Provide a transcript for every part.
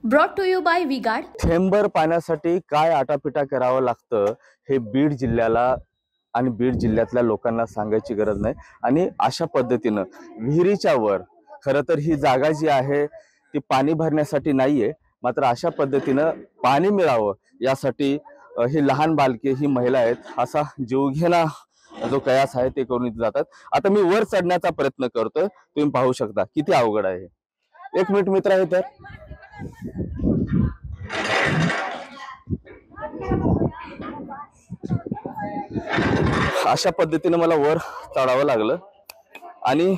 Brought to you by V Guard. थेंबर पाण्यासाठी काय आटापिटा करावं लागतं हे बीड जिल्ह्याला आणि बीड जिल्ह्यातल्या लोकांना सांगायची गरज नाही। आणि अशा पद्धतीनं विहिरीच्या वर खरं तर ही जागा जी आहे ती पाणी भरण्यासाठी नाहीये, मात्र अशा पद्धतीनं पाणी मिळावं यासाठी ही लहान बालके ही महिला आहेत असा जीवघेणा जो कयास आहे ते करून इथे जातात। आता मी वर चढण्याचा प्रयत्न करतोय, तुम्ही पाहू शकता किती अवघड आहे। एक मिनिट मित्र आहे तर अशा पद्धतीने मला वर चढावं लागलं आणि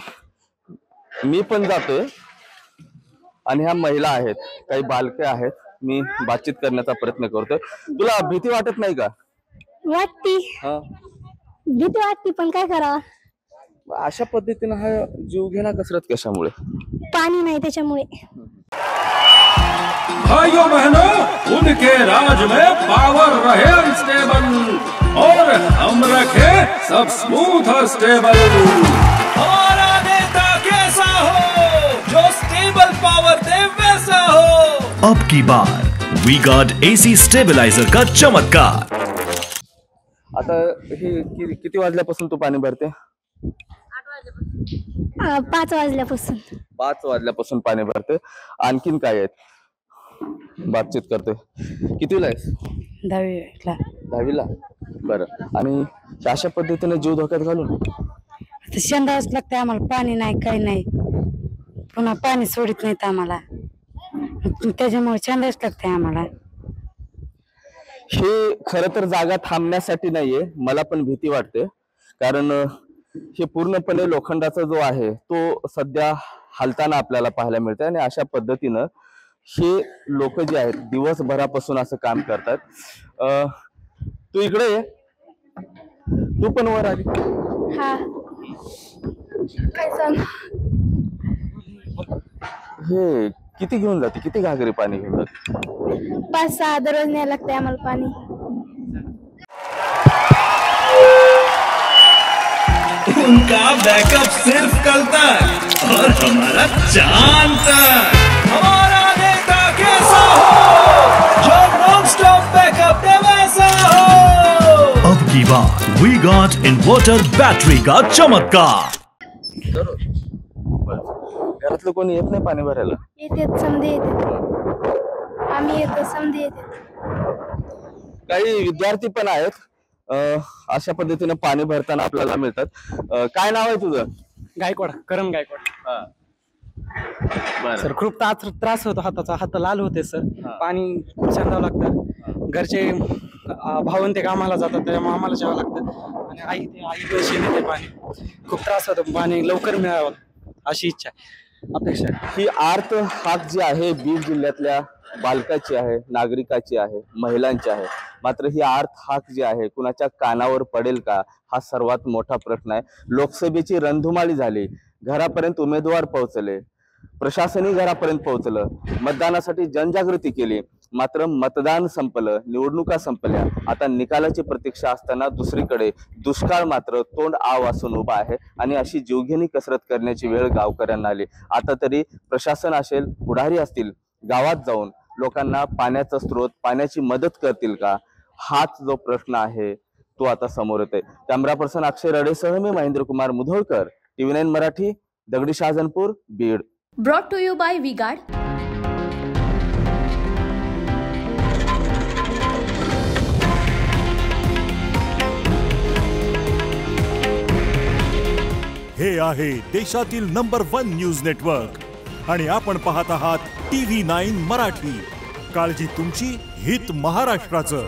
मी पण जातोय आणि ह्या महिला आहेत, काही बालके आहेत, मी बातचीत करण्याचा प्रयत्न करतोय। तुला भीती वाटत नाही का? वाटती, भीती वाटती, पण काय करावं? अशा पद्धतीने हा जीवघेणा कसरत कशामुळे? पाणी नाही त्याच्यामुळे। भाइयों बहनों, उनके राज में पावर रहे अनस्टेबल और हम रखे सब स्मूथ और स्टेबल। हमारा नेता कैसा हो जो स्टेबल पावर दे वैसा हो। अब की बार वी गार्ड एसी स्टेबलाइजर का चमत्कार। आता हे किती वाजल्यापासून तू पाणी भरते? 5 वाजल्यापासून। 5 वाजल्यापासून पाणी भरते। आणखीन काय आहेत? बातचीत करते। कितीला आहेस? 10वीला। 10वीला? बरं। आणि अशा पद्धतीने जीव धोक्यात घालून शेंदावच लागते आम्हाला, पाणी नाही काही नाही, पुन्हा पाणी सोडित नाहीत आम्हाला, त्याच्यामुळे शेंदावच लागते आम्हाला। हे खरं तर जागा थांबण्यासाठी नाहीये, मला पण भीती वाटते, कारण हे पूर्णपणे लोखंडाचा जो आहे तो सध्या हालताना आपल्याला पाहायला मिळते। आणि अशा पद्धतीनं हे लोक जे आहेत दिवसभरापासून असं काम करतात। तू इकडे ये, तू पण वर आली? हा, काय सांग? हे किती घेऊन जाते, किती घागरी पाणी घेऊन जाते? 5-6 दररोज न्यायला लागते आम्हाला पाणी। उनका बैकअप सिर्फ कल तक और हमारा चांद तक। हमारा नेता कैसा हो जो नॉन स्टॉप बैकअप दे वैसा हो। अब की बार वी गार्ड इन्वर्टर बैटरी का चमत्कार। घरातलं कोणी येत नाही पाणी भरायला? येतात, समजे येतात, आम्ही येतो, समजे येतात। काही विद्यार्थी पण आहेत अशा पद्धतीने पाणी भरताना आपल्याला मिळतात। काय नाव आहे तुझं? गायकवाड, करम गायकवाड। सर खूप त्रास होतो, हात लाल होते सर। पाणी शेंदावं लागतं, घरचे भावन ते कामाला जातात त्यामुळे आम्हाला जावं लागतं, आणि आई शेण पाणी खूप त्रास होतो, पाणी लवकर मिळावं अशी इच्छा अपेक्षा। ही आर्त हाक जी आहे बीड जिल्ह्यातल्या बालकाची आहे, नागरिकाची आहे, महिलांची आहे, मात्र ही आर्त हाक जी आहे कुणाच्या कानावर पडेल का हा सर्वात मोठा प्रश्न आहे। लोकसभेची रणधुमाळी झाली, घरापर्यंत उमेदवार पोहोचले, प्रशासनही घरापर्यंत पोहोचलं, मतदानासाठी जनजागृती केली, मात्र मतदान संपलं, निवडणुका संपल्या, आता निकालाची प्रतीक्षा असताना दुसरीकडे दुष्काळ मात्र तोंड आ वासून उभा आहे। आणि अशी जीवघेणी कसरत करण्याची वेळ गावकऱ्यांना आली। आता तरी प्रशासन असेल, पुढारी असतील, गावात जाऊन लोकांना पाण्याचा स्रोत, पाण्याची मदत करतील का, हाच जो प्रश्न आहे तो आता समोर येतोय। कॅमेरा पर्सन अक्षय रडेसह मी Mahendra Kumar Mudholkar, TV9 Marathi, Dagadi Shahajanpur, Beed. Brought to you by V Guard. हे आहे देशातील नंबर 1 न्यूज नेटवर्क आणि आपण पाहत आहात TV9 मराठी। काळजी तुमची, हित महाराष्ट्राचं।